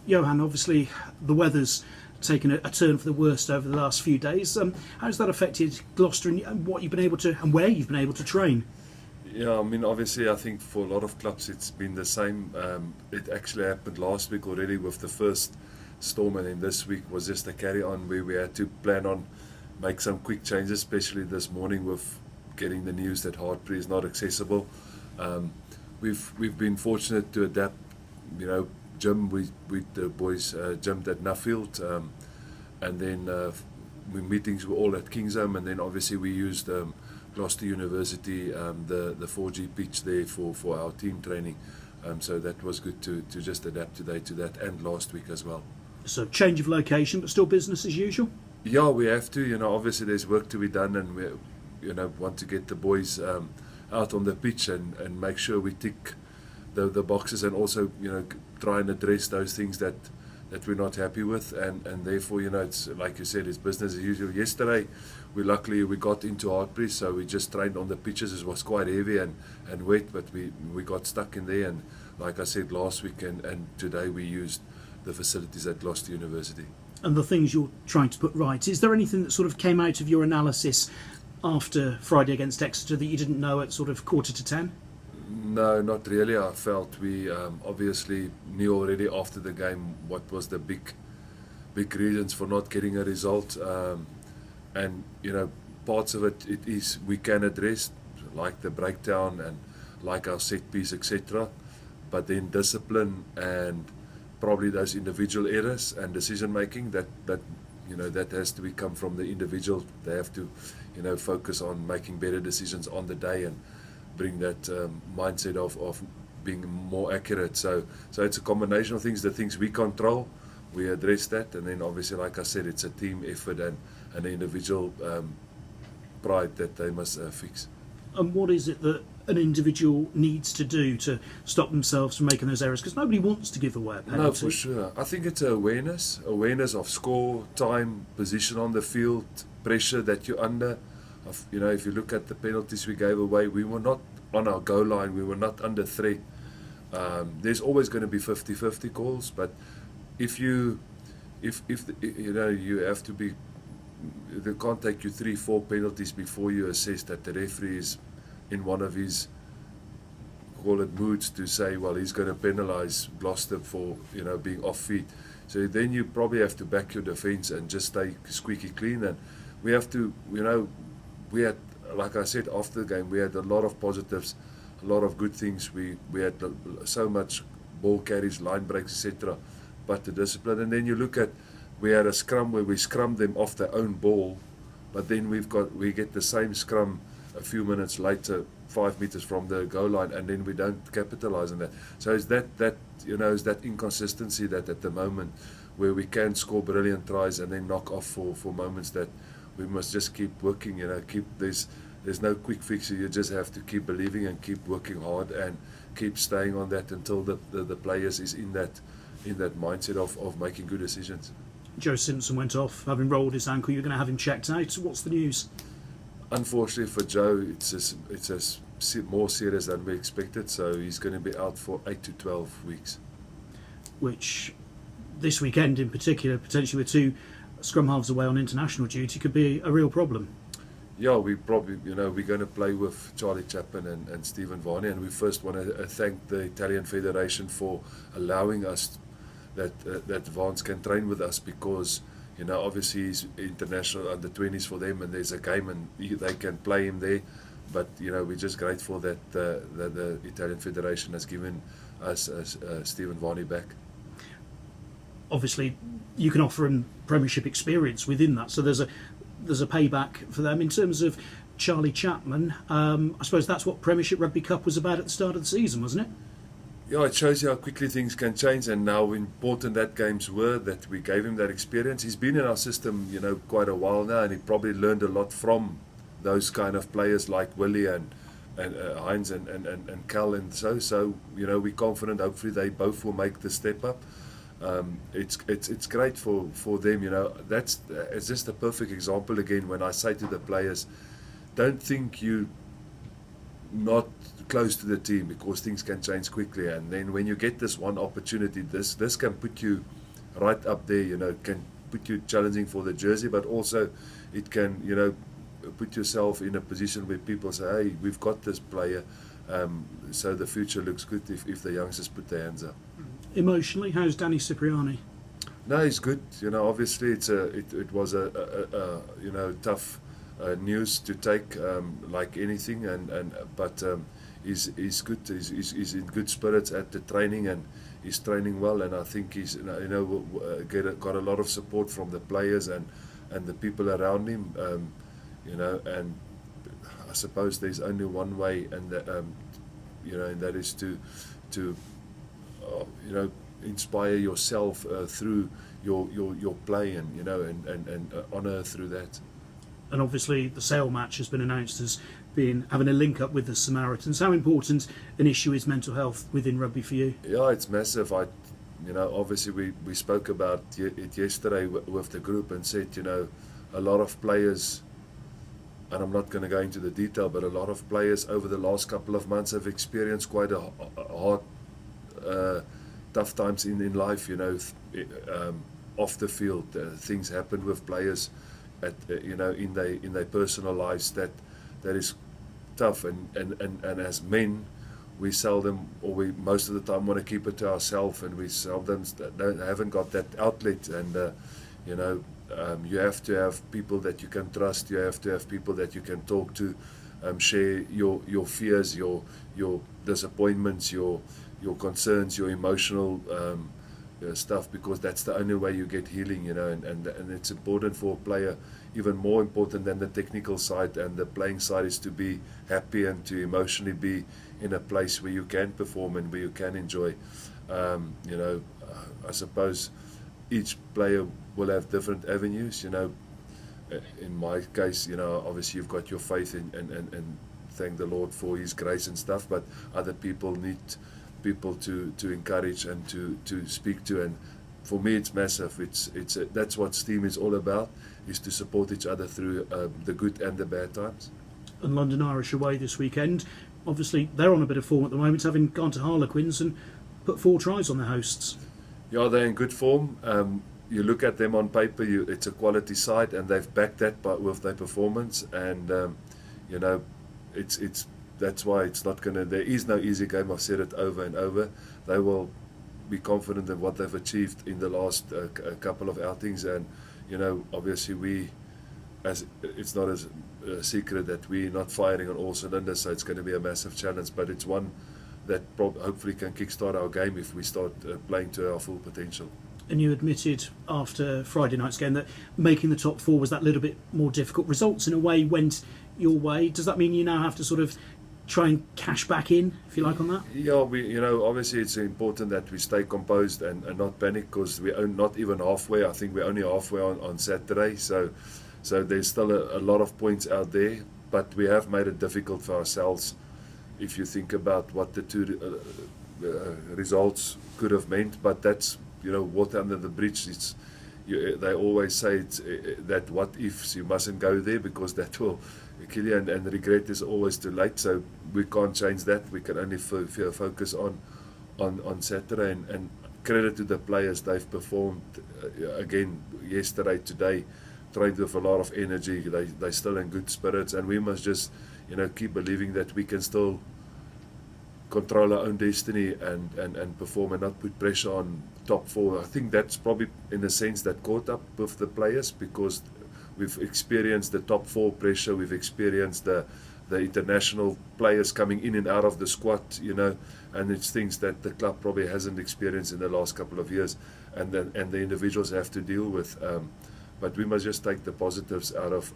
Johan, obviously the weather's taken a turn for the worst over the last few days. How's that affected Gloucester and what you've been able to, and where you've been able to train? Yeah, I mean, obviously, I think for a lot of clubs it's been the same. It actually happened last week already with the first storm, and then this week was just a carry on where we had to plan on make some quick changes, especially this morning with getting the news that Hartpury is not accessible. We've been fortunate to adapt, gym, we the boys gymmed at Nuffield, and then meetings were all at Kingsholm, and then obviously we used Gloucester University, the 4G pitch there for our team training. So that was good to just adapt today to that, and last week as well. So change of location, but still business as usual? Yeah, we have to. Obviously there's work to be done, and we want to get the boys out on the pitch and make sure we tick the boxes, and also try and address those things that we're not happy with, and therefore it's like you said, it's business as usual. Yesterday we got into Hartpury, so we just trained on the pitches. It was quite heavy and wet, but we got stuck in there, and like I said last week and today we used the facilities at Gloucester University. And the things you're trying to put right, is there anything that sort of came out of your analysis after Friday against Exeter that you didn't know at sort of 9:45? No, not really. I felt we obviously knew already after the game what was the big reasons for not getting a result, and parts of it is we can address, like the breakdown and like our set piece, etc. But then discipline and probably those individual errors and decision making that has to come from the individual. They have to focus on making better decisions on the day and bring that mindset of being more accurate. So it's a combination of things. The things we control, we address that, and then obviously, like I said, it's a team effort and an individual pride that they must fix. And what is it that an individual needs to do to stop themselves from making those errors? Because nobody wants to give away a penalty. No, for sure. I think it's awareness of score, time, position on the field, pressure that you're under. If you look at the penalties we gave away, we were not on our goal line, we were not under threat. There's always going to be 50-50 calls, but if you have to be, they can't take you 3-4 penalties before you assess that the referee is in one of his, call it, moods to say, well, he's going to penalise Gloucester for being off feet. So then you probably have to back your defence and just stay squeaky clean. And we have to, we had, like I said, after the game, we had a lot of positives, a lot of good things. We had so much ball carries, line breaks, etc. But the discipline, and then you look at, we had a scrum where we scrummed them off their own ball, but then we get the same scrum a few minutes later, 5 meters from the goal line, and then we don't capitalise on that. So it's that inconsistency that at the moment where we can score brilliant tries and then knock off for moments that we must just keep working. There's no quick fix. You just have to keep believing and keep working hard and keep staying on that until the players is in that mindset of making good decisions. Joe Simpson went off having rolled his ankle. You're going to have him checked out. What's the news? Unfortunately for Joe, it's more serious than we expected. So he's going to be out for 8 to 12 weeks. Which, this weekend in particular, potentially with two scrum halves away on international duty, could be a real problem. Yeah, we probably, we're going to play with Charlie Chapman and Stephen Varney, and we first want to thank the Italian Federation for allowing us that Vance can train with us, because obviously he's international under 20s for them, and there's a game and they can play him there. But we're just grateful that the Italian Federation has given us Stephen Varney back. Obviously, you can offer him Premiership experience within that, so there's a payback for them in terms of Charlie Chapman. I suppose that's what Premiership Rugby Cup was about at the start of the season, wasn't it? Yeah, it shows you how quickly things can change, and how important that games were, that we gave him that experience. He's been in our system, quite a while now, and he probably learned a lot from those kind of players like Willie and Heinz and Cal, and so we're confident. Hopefully, they both will make the step up. It's great for them. It's just a perfect example again when I say to the players, don't think you not close to the team, because things can change quickly, and then when you get this one opportunity, this can put you right up there, can put you challenging for the jersey, but also it can, put yourself in a position where people say, hey, we've got this player, so the future looks good if the youngsters put their hands up. Emotionally, how's Danny Cipriani? No, he's good. Obviously it was a tough news to take, like anything, but he's good. He's in good spirits at the training, and he's training well. And I think he's got a lot of support from the players and the people around him. And I suppose there's only one way, and that is to inspire yourself through your play, and honour through that. And obviously the Sale match has been announced as having a link up with the Samaritans. How important an issue is mental health within rugby for you? Yeah, it's massive. Obviously we spoke about it yesterday with the group and said, a lot of players, and I'm not going to go into the detail, but a lot of players over the last couple of months have experienced quite a hard, tough times in life, off the field. Things happen with players in their personal lives that is tough, and as men we seldom, or we most of the time, want to keep it to ourselves, and we seldom haven't got that outlet. And you have to have people that you can trust. You have to have people that you can talk to, share your fears, your disappointments, your concerns, your emotional stuff, because that's the only way you get healing, and it's important for a player, even more important than the technical side and the playing side, is to be happy and to emotionally be in a place where you can perform and where you can enjoy. I suppose each player will have different avenues. In my case, obviously you've got your faith and thank the Lord for His grace and stuff, but other people need people to encourage and to speak to. And for me it's massive. That's what STEAM is all about, is to support each other through the good and the bad times. And London Irish away this weekend. Obviously they're on a bit of form at the moment, having gone to Harlequins and put 4 tries on the hosts. Yeah, they're in good form. You look at them on paper, it's a quality side, and they've backed that with their performance. And that's why it's not gonna. There is no easy game. I've said it over and over. They will be confident in what they've achieved in the last couple of outings, and obviously it's not as a secret that we're not firing on all cylinders. So it's going to be a massive challenge, but it's one that hopefully can kickstart our game if we start playing to our full potential. And you admitted after Friday night's game that making the top 4 was that little bit more difficult. Results in a way went your way. Does that mean you now have to sort of try and cash back in, if you like, on that? Yeah, obviously it's important that we stay composed and not panic, because we're not even halfway. I think we're only halfway on Saturday, so there's still a lot of points out there, but we have made it difficult for ourselves. If you think about what the 2 results could have meant, but that's water under the bridge. They always say that what ifs, you mustn't go there, because that will kill you, and regret is always too late. So we can't change that. We can only focus on Saturday, and credit to the players. They've performed again yesterday, today, trained with a lot of energy. They're still in good spirits, and we must just keep believing that we can still control our own destiny and perform, and not put pressure on top 4. I think that's probably in a sense that caught up with the players, because we've experienced the top 4 pressure, we've experienced the international players coming in and out of the squad, and it's things that the club probably hasn't experienced in the last couple of years, and the individuals have to deal with. But we must just take the positives out of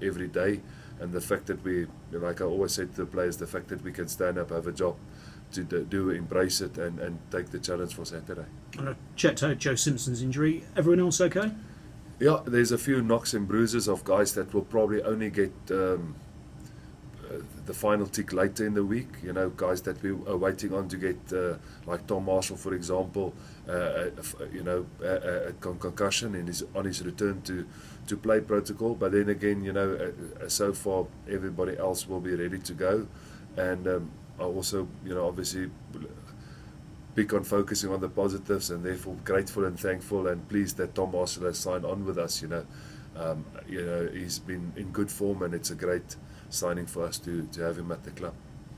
every day. And the fact that we, like I always said to the players, the fact that we can stand up, have a job to do, embrace it, and take the challenge for Saturday. And I checked out Joe Simpson's injury. Everyone else okay? Yeah, there's a few knocks and bruises of guys that will probably only get the final tick later in the week. Guys that we are waiting on to get, like Tom Marshall, for example, a concussion and on his return to play protocol. But then again, so far everybody else will be ready to go. And I also, obviously big on focusing on the positives, and therefore grateful and thankful and pleased that Tom Marshall has signed on with us. He's been in good form, and it's a great signing for us to have him at the club.